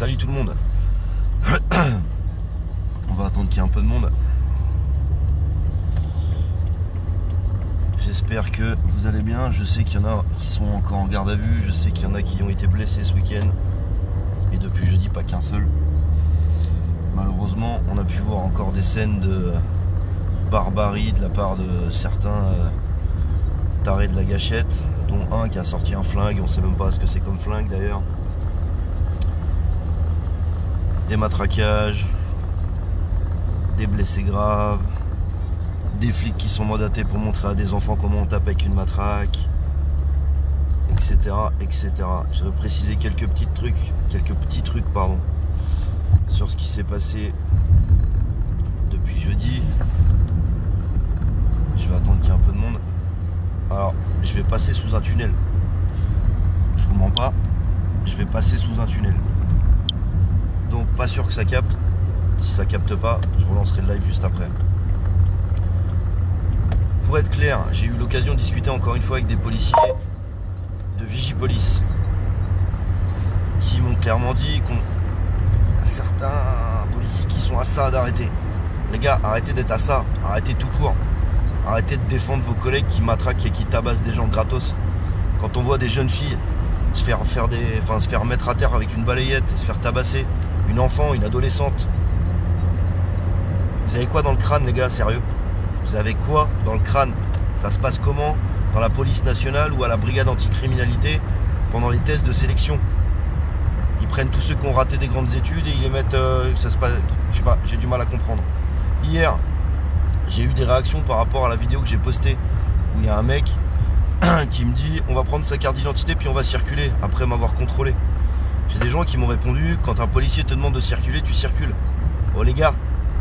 Salut tout le monde. On va attendre qu'il y ait un peu de monde. J'espère que vous allez bien. Je sais qu'il y en a qui sont encore en garde à vue. Je sais qu'il y en a qui ont été blessés ce week-end. Et depuis jeudi, pas qu'un seul. Malheureusement, on a pu voir encore des scènes de barbarie de la part de certains tarés de la gâchette, dont un qui a sorti un flingue. On sait même pas ce que c'est comme flingue d'ailleurs. Des matraquages, des blessés graves, des flics qui sont mandatés pour montrer à des enfants comment on tape avec une matraque, etc. etc. Je vais préciser quelques petits trucs sur ce qui s'est passé depuis jeudi. Je vais attendre qu'il y ait un peu de monde. Alors, je vais passer sous un tunnel. Je vous mens pas, je vais passer sous un tunnel. Donc pas sûr que ça capte. Si ça capte pas, je relancerai le live juste après. Pour être clair, j'ai eu l'occasion de discuter encore une fois avec des policiers de Vigipolice qui m'ont clairement dit qu'il y a certains policiers qui sont à ça d'arrêter. Les gars, arrêtez d'être à ça, arrêtez tout court. Arrêtez de défendre vos collègues qui matraquent et qui tabassent des gens gratos. Quand on voit des jeunes filles se faire mettre à terre avec une balayette et se faire tabasser, une enfant, une adolescente. Vous avez quoi dans le crâne, les gars, sérieux? Vous avez quoi dans le crâne? Ça se passe comment dans la police nationale ou à la brigade anticriminalité pendant les tests de sélection? Ils prennent tous ceux qui ont raté des grandes études et ils les mettent... ça se passe, je sais pas, j'ai du mal à comprendre. Hier, j'ai eu des réactions par rapport à la vidéo que j'ai postée où il y a un mec qui me dit on va prendre sa carte d'identité puis on va circuler après m'avoir contrôlé. J'ai des gens qui m'ont répondu quand un policier te demande de circuler, tu circules. Oh les gars,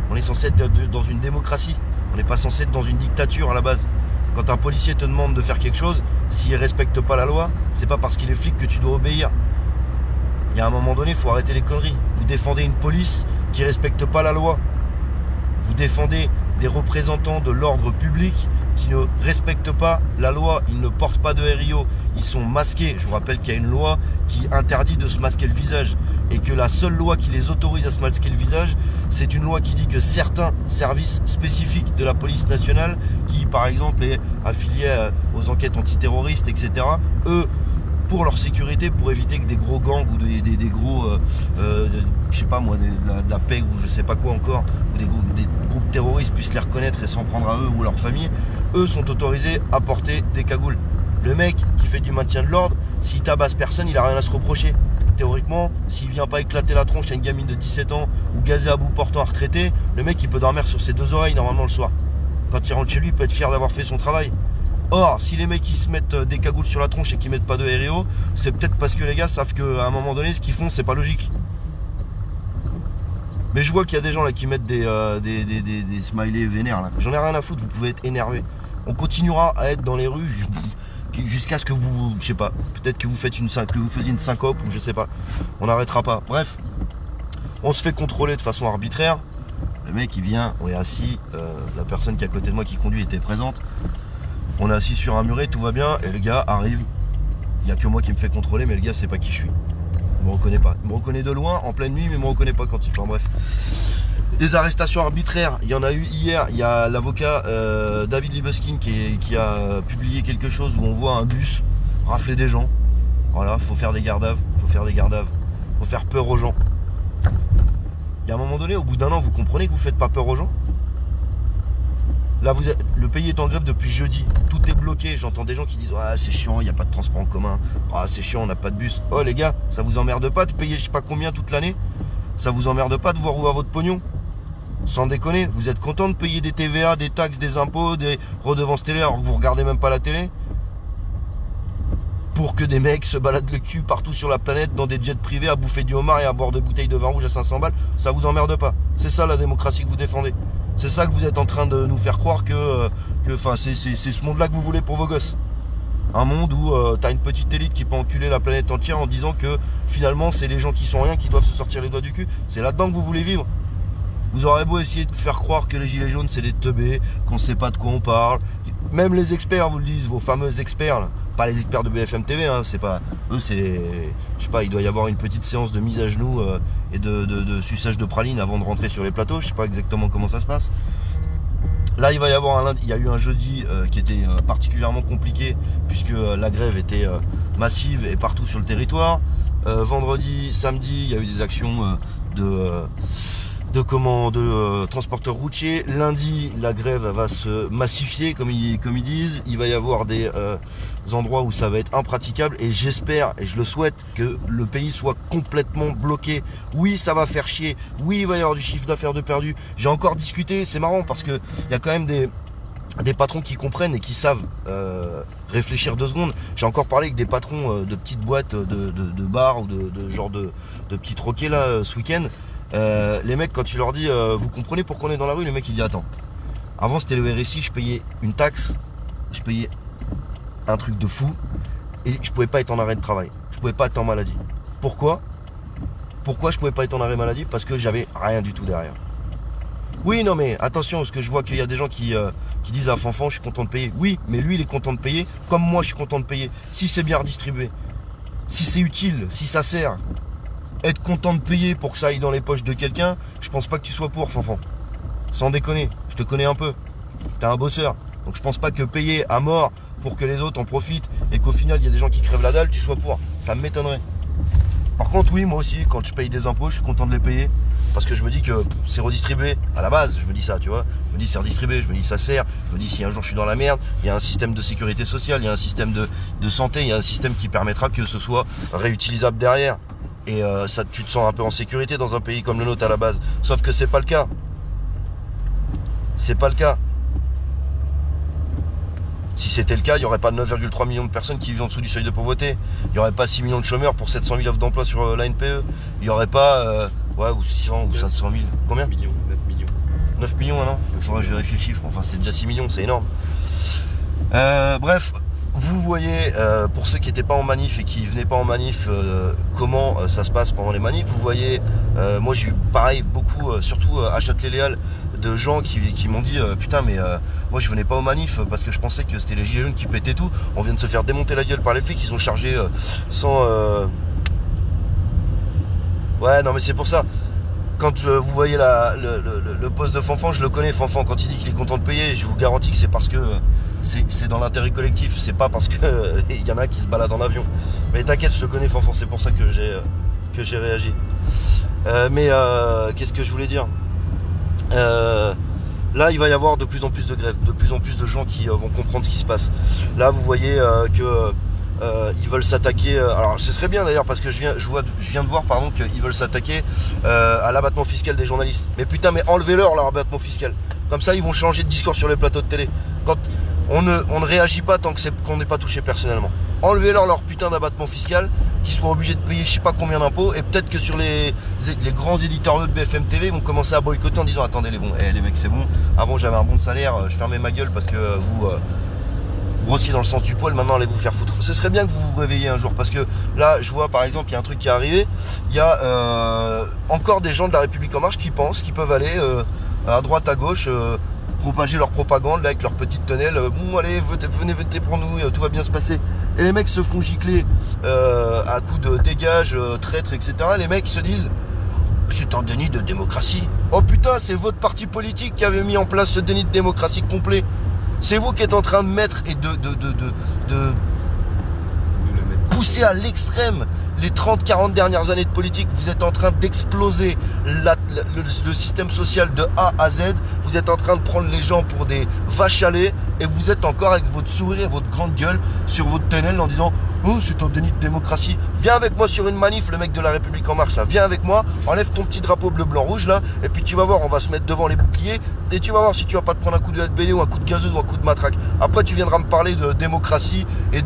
on est censé être dans une démocratie. On n'est pas censé être dans une dictature à la base. Quand un policier te demande de faire quelque chose, s'il respecte pas la loi, c'est pas parce qu'il est flic que tu dois obéir. Il y a un moment donné, il faut arrêter les conneries. Vous défendez une police qui respecte pas la loi. Vous défendez des représentants de l'ordre public qui ne respectent pas la loi, ils ne portent pas de RIO, ils sont masqués. Je vous rappelle qu'il y a une loi qui interdit de se masquer le visage et que la seule loi qui les autorise à se masquer le visage, c'est une loi qui dit que certains services spécifiques de la police nationale, qui par exemple est affilié aux enquêtes antiterroristes, etc., eux, pour leur sécurité, pour éviter que des gros gangs ou des gros, je sais pas moi, de la PEG ou je sais pas quoi encore, ou des groupes terroristes puissent les reconnaître et s'en prendre à eux ou à leur famille, eux sont autorisés à porter des cagoules. Le mec qui fait du maintien de l'ordre, s'il tabasse personne, il a rien à se reprocher. Théoriquement, s'il vient pas éclater la tronche à une gamine de 17 ans ou gazer à bout portant à retraité, le mec il peut dormir sur ses deux oreilles normalement le soir. Quand il rentre chez lui, il peut être fier d'avoir fait son travail. Or, si les mecs ils se mettent des cagoules sur la tronche et qu'ils mettent pas de RIO, c'est peut-être parce que les gars savent qu'à un moment donné, ce qu'ils font, c'est pas logique. Mais je vois qu'il y a des gens là qui mettent des smileys vénères là. J'en ai rien à foutre, vous pouvez être énervé. On continuera à être dans les rues jusqu'à ce que vous, je sais pas, peut-être que vous faisiez une syncope ou je sais pas. On n'arrêtera pas. Bref, on se fait contrôler de façon arbitraire. Le mec il vient, on est assis, la personne qui est à côté de moi qui conduit était présente. On est assis sur un muret, tout va bien, et le gars arrive. Il n'y a que moi qui me fait contrôler, mais le gars sait pas qui je suis. Il me reconnaît pas. Il me reconnaît de loin, en pleine nuit, mais il me reconnaît pas quand il fait. Bref. Des arrestations arbitraires, il y en a eu hier. Il y a l'avocat David Libeskin qui a publié quelque chose où on voit un bus rafler des gens. Voilà, faut faire des garde-à-vue, faut faire peur aux gens. Il y a un moment donné, au bout d'un an, vous comprenez que vous faites pas peur aux gens? Là, le pays est en grève depuis jeudi. Tout est bloqué. J'entends des gens qui disent ah, c'est chiant, il n'y a pas de transport en commun. Ah, c'est chiant, on n'a pas de bus. Oh, les gars, ça vous emmerde pas de payer je sais pas combien toute l'année? Ça vous emmerde pas de voir où va votre pognon? Sans déconner, vous êtes content de payer des TVA, des taxes, des impôts, des redevances télé alors que vous regardez même pas la télé? Pour que des mecs se baladent le cul partout sur la planète dans des jets privés à bouffer du homard et à boire des bouteilles de vin rouge à 500 balles, ça vous emmerde pas? C'est ça la démocratie que vous défendez? C'est ça que vous êtes en train de nous faire croire que c'est ce monde-là que vous voulez pour vos gosses. Un monde où t'as une petite élite qui peut enculer la planète entière en disant que finalement c'est les gens qui sont rien qui doivent se sortir les doigts du cul. C'est là-dedans que vous voulez vivre. Vous aurez beau essayer de faire croire que les gilets jaunes c'est des teubés, qu'on sait pas de quoi on parle. Même les experts vous le disent, vos fameux experts, là. Pas les experts de BFM TV, hein, c'est pas. Eux c'est. Je sais pas, il doit y avoir une petite séance de mise à genoux et de suçage de praline avant de rentrer sur les plateaux, je sais pas exactement comment ça se passe. Là il va y avoir un lundi, il y a eu un jeudi qui était particulièrement compliqué puisque la grève était massive et partout sur le territoire. Vendredi, samedi, il y a eu des actions de transporteurs routiers. Lundi, la grève va se massifier, comme ils disent. Il va y avoir des endroits où ça va être impraticable et j'espère et je le souhaite que le pays soit complètement bloqué. Oui, ça va faire chier. Oui, il va y avoir du chiffre d'affaires de perdu. J'ai encore discuté, c'est marrant parce que il y a quand même des patrons qui comprennent et qui savent réfléchir 2 secondes. J'ai encore parlé avec des patrons de petites boîtes de bars ou de genre de petits troquets là ce week-end. Les mecs, quand tu leur dis vous comprenez pourquoi on est dans la rue, les mecs ils disent attends, avant c'était le RSI, je payais une taxe, je payais un truc de fou et je pouvais pas être en arrêt de travail, je pouvais pas être en maladie. Pourquoi je pouvais pas être en arrêt maladie? Parce que j'avais rien du tout derrière. Oui, non mais attention, parce que je vois qu'il y a des gens qui disent à Fanfan je suis content de payer. Oui, mais lui il est content de payer comme moi je suis content de payer. Si c'est bien redistribué, si c'est utile, si ça sert. Être content de payer pour que ça aille dans les poches de quelqu'un, je pense pas que tu sois pour, Fanfan. Sans déconner, je te connais un peu. T'es un bosseur. Donc je pense pas que payer à mort pour que les autres en profitent et qu'au final il y a des gens qui crèvent la dalle, tu sois pour. Ça m'étonnerait. Par contre, oui, moi aussi, quand je paye des impôts, je suis content de les payer. Parce que je me dis que c'est redistribué. À la base, je me dis ça, tu vois. Je me dis c'est redistribué, je me dis ça sert. Je me dis si un jour je suis dans la merde, il y a un système de sécurité sociale, il y a un système de santé, il y a un système qui permettra que ce soit réutilisable derrière. Et ça, tu te sens un peu en sécurité dans un pays comme le nôtre à la base. Sauf que c'est pas le cas. C'est pas le cas. Si c'était le cas, il n'y aurait pas 9,3 millions de personnes qui vivent en dessous du seuil de pauvreté. Il n'y aurait pas 6 millions de chômeurs pour 700 000 offres d'emploi sur la NPE. Il n'y aurait pas ou 600 ou 500 000. Combien 9 millions. 9 millions maintenant. Il faudrait que je vérifie le chiffre. Enfin, c'est déjà 6 millions, c'est énorme. Bref. Vous voyez, pour ceux qui n'étaient pas en manif et qui venaient pas en manif, comment ça se passe pendant les manifs. Vous voyez, moi j'ai eu pareil beaucoup, surtout à Châtelet-Léal, de gens qui m'ont dit putain mais moi je venais pas aux manifs parce que je pensais que c'était les gilets jaunes qui pétaient tout. On vient de se faire démonter la gueule par les flics, ils ont chargé sans... Ouais non mais c'est pour ça. Quand vous voyez le poste de Fanfan, je le connais, Fanfan, quand il dit qu'il est content de payer, je vous garantis que c'est parce que c'est dans l'intérêt collectif, c'est pas parce que il y en a qui se baladent en avion. Mais t'inquiète, je le connais, Fanfan, c'est pour ça que j'ai réagi. Qu'est-ce que je voulais dire Là, il va y avoir de plus en plus de grèves, de plus en plus de gens qui vont comprendre ce qui se passe. Là, vous voyez que... ils veulent s'attaquer. Alors ce serait bien d'ailleurs parce que je viens de voir pardon qu'ils veulent s'attaquer à l'abattement fiscal des journalistes. Mais putain, mais enlevez-leur leur abattement fiscal. Comme ça, ils vont changer de discours sur les plateaux de télé. Quand on ne réagit pas tant qu'on n'est pas touché personnellement. Enlevez-leur leur putain d'abattement fiscal, qu'ils soient obligés de payer je sais pas combien d'impôts. Et peut-être que sur les grands éditoriaux de BFM TV, ils vont commencer à boycotter en disant attendez les mecs c'est bon. Avant j'avais un bon salaire, je fermais ma gueule parce que vous grossier dans le sens du poil, maintenant allez vous faire foutre. Ce serait bien que vous vous réveilliez un jour parce que là je vois par exemple il y a un truc qui est arrivé, il y a encore des gens de la République en marche qui pensent qu'ils peuvent aller à droite à gauche propager leur propagande là, avec leur petite tonnelle, bon allez venez voter pour nous, tout va bien se passer. Et les mecs se font gicler à coups de dégage, traître, etc. Les mecs se disent c'est un déni de démocratie. Oh putain, c'est votre parti politique qui avait mis en place ce déni de démocratie complet. C'est vous qui êtes en train de mettre et de pousser à l'extrême les 30-40 dernières années de politique. Vous êtes en train d'exploser le système social de A à Z. Vous êtes en train de prendre les gens pour des vaches à lait. Et vous êtes encore avec votre sourire et votre grande gueule sur votre tunnel en disant oh c'est un déni de démocratie. Viens avec moi sur une manif, le mec de la République en marche là. Viens avec moi, enlève ton petit drapeau bleu blanc rouge là. Et puis tu vas voir, on va se mettre devant les boucliers. Et tu vas voir si tu vas pas te prendre un coup de LBD ou un coup de gazeuse ou un coup de matraque. Après tu viendras me parler de démocratie et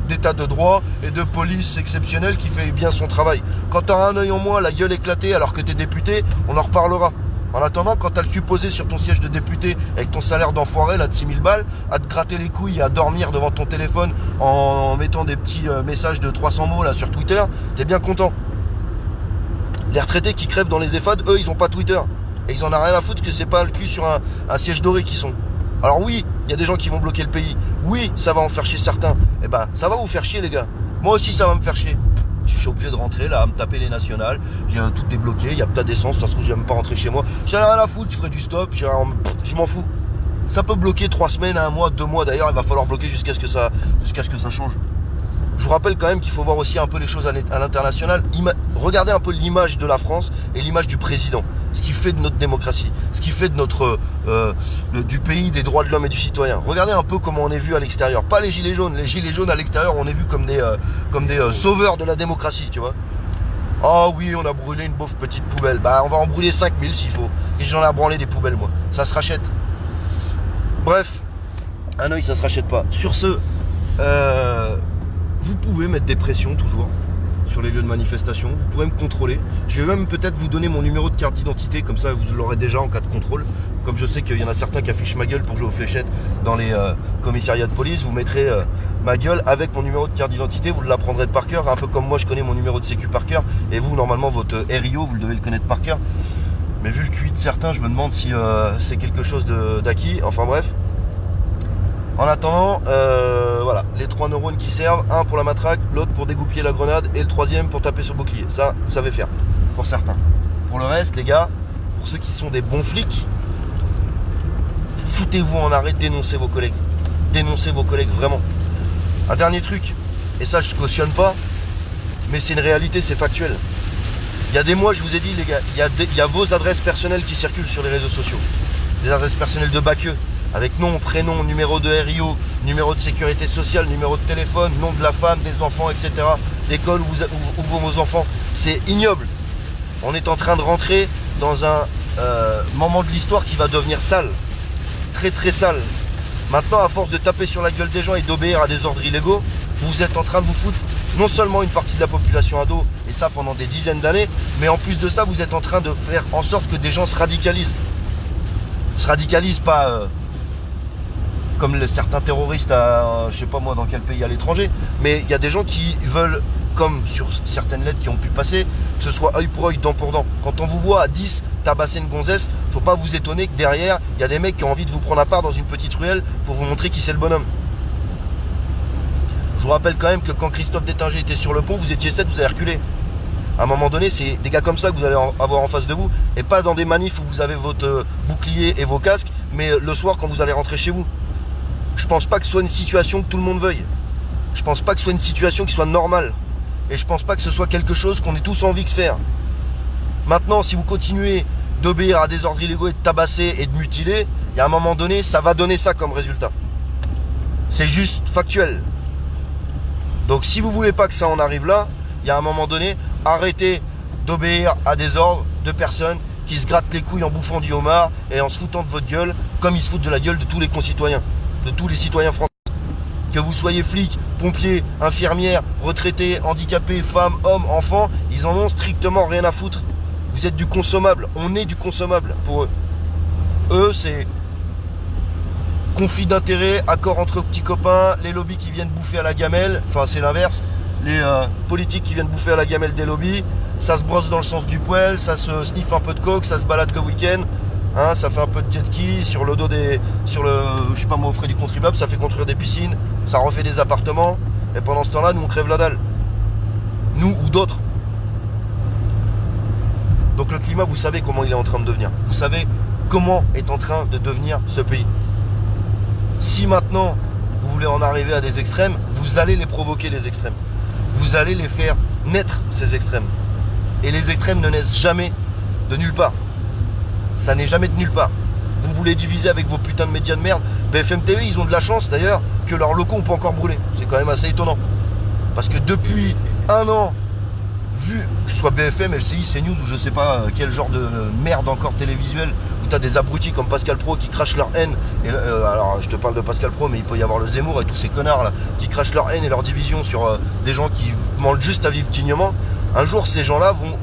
d'état de droit et de police exceptionnelle qui fait bien son travail. Quand t'auras un œil en moins, la gueule éclatée alors que t'es député, on en reparlera. En attendant, quand t'as le cul posé sur ton siège de député avec ton salaire d'enfoiré là de 6000 balles, à te gratter les couilles et à dormir devant ton téléphone en mettant des petits messages de 300 mots là sur Twitter, t'es bien content. Les retraités qui crèvent dans les EHPAD, eux ils ont pas Twitter. Et ils en ont rien à foutre que c'est pas le cul sur un siège doré qu'ils sont. Alors oui, il y a des gens qui vont bloquer le pays. Oui, ça va en faire chier certains. Eh ben, ça va vous faire chier les gars. Moi aussi ça va me faire chier. Je suis obligé de rentrer là, à me taper les nationales. Tout est bloqué, il y a pas d'essence, ça se trouve je vais même pas rentrer chez moi. J'en ai rien à foutre, je ferai du stop, je m'en fous. Ça peut bloquer 3 semaines, 1 mois, 2 mois. D'ailleurs, il va falloir bloquer jusqu'à ce que ça change. Je vous rappelle quand même qu'il faut voir aussi un peu les choses à l'international. Regardez un peu l'image de la France et l'image du président. Ce qui fait de notre démocratie, ce qui fait de du pays des droits de l'homme et du citoyen. Regardez un peu comment on est vu à l'extérieur. Pas les gilets jaunes. Les gilets jaunes à l'extérieur, on est vu comme des sauveurs de la démocratie, tu vois. Oh oui, on a brûlé une pauvre petite poubelle. Bah, on va en brûler 5000 s'il faut. Et j'en ai branlé des poubelles, moi. Ça se rachète. Bref, un œil, ça se rachète pas. Sur ce, vous pouvez mettre des pressions toujours sur les lieux de manifestation. Vous pourrez me contrôler. Je vais même peut-être vous donner mon numéro de carte d'identité. Comme ça, vous l'aurez déjà en cas de contrôle. Comme je sais qu'il y en a certains qui affichent ma gueule pour jouer aux fléchettes dans les commissariats de police, vous mettrez ma gueule avec mon numéro de carte d'identité. Vous l'apprendrez par cœur. Un peu comme moi, je connais mon numéro de sécu par cœur. Et vous, normalement, votre RIO, vous le devez le connaître par cœur. Mais vu le QI de certains, je me demande si c'est quelque chose d'acquis. Enfin bref. En attendant, voilà, les 3 neurones qui servent, un pour la matraque, l'autre pour dégoupiller la grenade et le 3e pour taper sur le bouclier. Ça, vous savez faire, pour certains. Pour le reste, les gars, pour ceux qui sont des bons flics, foutez-vous en arrêt, dénoncez vos collègues. Dénoncez vos collègues, vraiment. Un dernier truc, et ça je cautionne pas, mais c'est une réalité, c'est factuel. Il y a des mois, je vous ai dit, les gars, il y a vos adresses personnelles qui circulent sur les réseaux sociaux. Des adresses personnelles de Baqueux, avec nom, prénom, numéro de RIO, numéro de sécurité sociale, numéro de téléphone, nom de la femme, des enfants, etc. L'école où vont vos enfants. C'est ignoble. On est en train de rentrer dans un moment de l'histoire qui va devenir sale. Très très sale. Maintenant, à force de taper sur la gueule des gens et d'obéir à des ordres illégaux, vous êtes en train de vous foutre non seulement une partie de la population à dos, et ça pendant des dizaines d'années, mais en plus de ça, vous êtes en train de faire en sorte que des gens se radicalisent. Se radicalisent pas comme certains terroristes à, je sais pas moi dans quel pays à l'étranger, mais il y a des gens qui veulent, comme sur certaines lettres qui ont pu passer, que ce soit œil pour œil, dent pour dent. Quand on vous voit à 10 tabasser une gonzesse, faut pas vous étonner que derrière, il y a des mecs qui ont envie de vous prendre à part dans une petite ruelle pour vous montrer qui c'est le bonhomme. Je vous rappelle quand même que quand Christophe Détinger était sur le pont, vous étiez 7, vous avez reculé. À un moment donné, c'est des gars comme ça que vous allez avoir en face de vous, et pas dans des manifs où vous avez votre bouclier et vos casques, mais le soir quand vous allez rentrer chez vous. Je pense pas que ce soit une situation que tout le monde veuille. Je pense pas que ce soit une situation qui soit normale. Et je pense pas que ce soit quelque chose qu'on ait tous envie de faire. Maintenant, si vous continuez d'obéir à des ordres illégaux et de tabasser et de mutiler, il y a un moment donné, ça va donner ça comme résultat. C'est juste factuel. Donc si vous voulez pas que ça en arrive là, il y a un moment donné, arrêtez d'obéir à des ordres de personnes qui se grattent les couilles en bouffant du homard et en se foutant de votre gueule, comme ils se foutent de la gueule de tous les concitoyens, de tous les citoyens français. Que vous soyez flic, pompier, infirmière, retraité, handicapé, femme, homme, enfant, ils en ont strictement rien à foutre. Vous êtes du consommable, on est du consommable pour eux. Eux, c'est conflit d'intérêts, accord entre petits copains, les lobbies qui viennent bouffer à la gamelle, enfin c'est l'inverse, les politiques qui viennent bouffer à la gamelle des lobbies, ça se brosse dans le sens du poil, ça se sniffe un peu de coke, ça se balade le week-end, hein, ça fait un peu de jet ski sur le dos je sais pas moi, aux frais du contribuable, ça fait construire des piscines, ça refait des appartements, et pendant ce temps-là, nous on crève la dalle. Nous ou d'autres. Donc le climat, vous savez comment il est en train de devenir. Vous savez comment est en train de devenir ce pays. Si maintenant, vous voulez en arriver à des extrêmes, vous allez les provoquer, les extrêmes. Vous allez les faire naître, ces extrêmes. Et les extrêmes ne naissent jamais de nulle part. Ça n'est jamais de nulle part. Vous voulez diviser avec vos putains de médias de merde. BFM TV, ils ont de la chance d'ailleurs que leurs locaux ont pas encore brûlé. C'est quand même assez étonnant. Parce que depuis un an, vu que ce soit BFM, LCI, CNews ou je sais pas quel genre de merde encore télévisuelle, où t'as des abrutis comme Pascal Praud qui crachent leur haine. Et, alors je te parle de Pascal Praud, mais il peut y avoir le Zemmour et tous ces connards là qui crachent leur haine et leur division sur des gens qui demandent juste à vivre dignement. Un jour, ces gens-là vont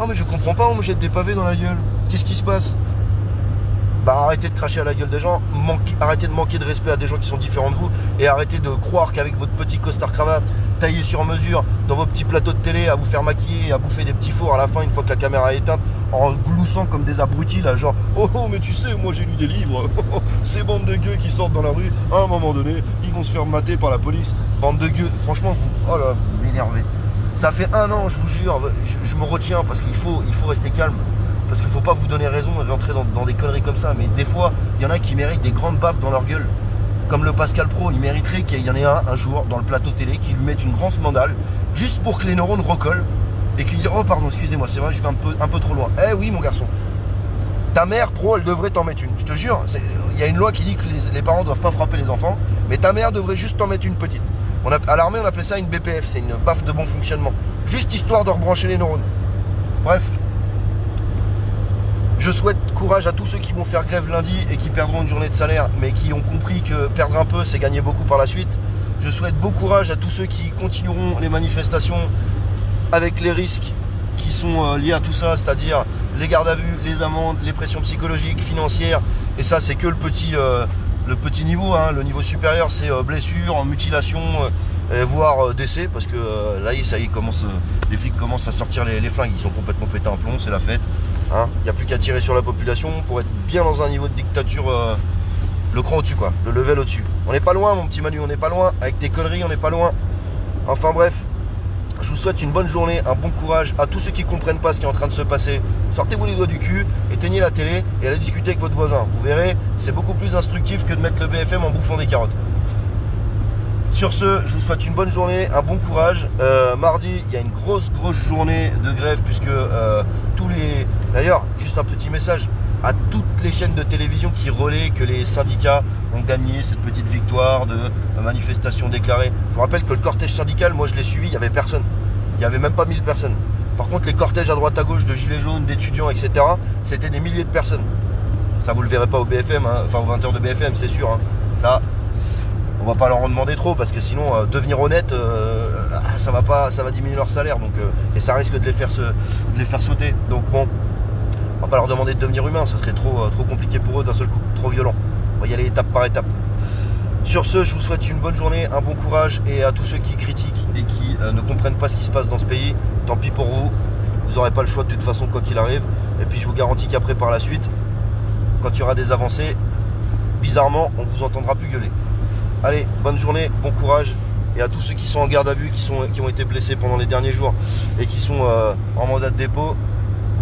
oh mais je comprends pas, on me jette des pavés dans la gueule. Qu'est-ce qui se passe? bah arrêtez de cracher à la gueule des gens, arrêtez de manquer de respect à des gens qui sont différents de vous, et arrêtez de croire qu'avec votre petit costard cravate taillé sur mesure dans vos petits plateaux de télé à vous faire maquiller, à bouffer des petits fours à la fin une fois que la caméra est éteinte, en gloussant comme des abrutis là, genre oh mais tu sais moi j'ai lu des livres, ces bandes de gueux qui sortent dans la rue, à un moment donné ils vont se faire mater par la police, bande de gueux, franchement vous, oh là, vous m'énervez. Ça fait 1 an, je vous jure, je me retiens parce qu'il faut rester calme. Parce qu'il ne faut pas vous donner raison et rentrer dans des conneries comme ça. Mais des fois, il y en a qui méritent des grandes baffes dans leur gueule. Comme le Pascal Pro, il mériterait qu'il y en ait un jour dans le plateau télé qui lui mette une grosse mandale juste pour que les neurones recollent et qu'il dise oh pardon, excusez-moi, c'est vrai, je vais un peu trop loin. Eh oui mon garçon, ta mère pro, elle devrait t'en mettre une. Je te jure, il y a une loi qui dit que les parents ne doivent pas frapper les enfants, mais ta mère devrait juste t'en mettre une petite. À l'armée, on appelait ça une BPF, c'est une baffe de bon fonctionnement. Juste histoire de rebrancher les neurones. Bref. Je souhaite courage à tous ceux qui vont faire grève lundi et qui perdront une journée de salaire, mais qui ont compris que perdre un peu, c'est gagner beaucoup par la suite. Je souhaite bon courage à tous ceux qui continueront les manifestations avec les risques qui sont liés à tout ça, c'est-à-dire les gardes à vue, les amendes, les pressions psychologiques, financières. Et ça, c'est que le petit niveau. Hein. Le niveau supérieur, c'est blessures, mutilation, voire décès, parce que là, ça y est, les flics commencent à sortir les flingues. Ils sont complètement pétés en plomb, c'est la fête. Hein. Il n'y a plus qu'à tirer sur la population pour être bien dans un niveau de dictature, le cran au-dessus, quoi, le level au-dessus. On n'est pas loin, mon petit Manu, on n'est pas loin. Avec tes conneries, on n'est pas loin. Enfin bref, je vous souhaite une bonne journée, un bon courage à tous ceux qui ne comprennent pas ce qui est en train de se passer. Sortez-vous les doigts du cul, éteignez la télé et allez discuter avec votre voisin. Vous verrez, c'est beaucoup plus instructif que de mettre le BFM en bouffant des carottes. Sur ce, je vous souhaite une bonne journée, un bon courage. Mardi, il y a une grosse journée de grève puisque D'ailleurs, juste un petit message à toutes les chaînes de télévision qui relaient que les syndicats ont gagné cette petite victoire de manifestation déclarée. Je vous rappelle que le cortège syndical, moi je l'ai suivi, il n'y avait personne. Il n'y avait même pas 1000 personnes. Par contre, les cortèges à droite à gauche de gilets jaunes, d'étudiants, etc., c'était des milliers de personnes. Ça, vous le verrez pas au BFM, hein, enfin aux 20h de BFM, c'est sûr. Hein. Ça, on va pas leur en demander trop parce que sinon, devenir honnête, ça va diminuer leur salaire. Donc, et ça risque de les faire sauter. Donc bon. On va pas leur demander de devenir humain, ce serait trop compliqué pour eux d'un seul coup, trop violent. On va y aller étape par étape. Sur ce, je vous souhaite une bonne journée, un bon courage et à tous ceux qui critiquent et qui ne comprennent pas ce qui se passe dans ce pays, tant pis pour vous, vous n'aurez pas le choix de toute façon quoi qu'il arrive. Et puis je vous garantis qu'après par la suite, quand il y aura des avancées, bizarrement, on vous entendra plus gueuler. Allez, bonne journée, bon courage et à tous ceux qui sont en garde à vue, qui ont été blessés pendant les derniers jours et qui sont en mandat de dépôt.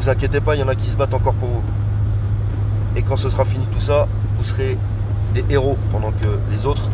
Vous inquiétez pas, il y en a qui se battent encore pour vous. Et quand ce sera fini tout ça, vous serez des héros pendant que les autres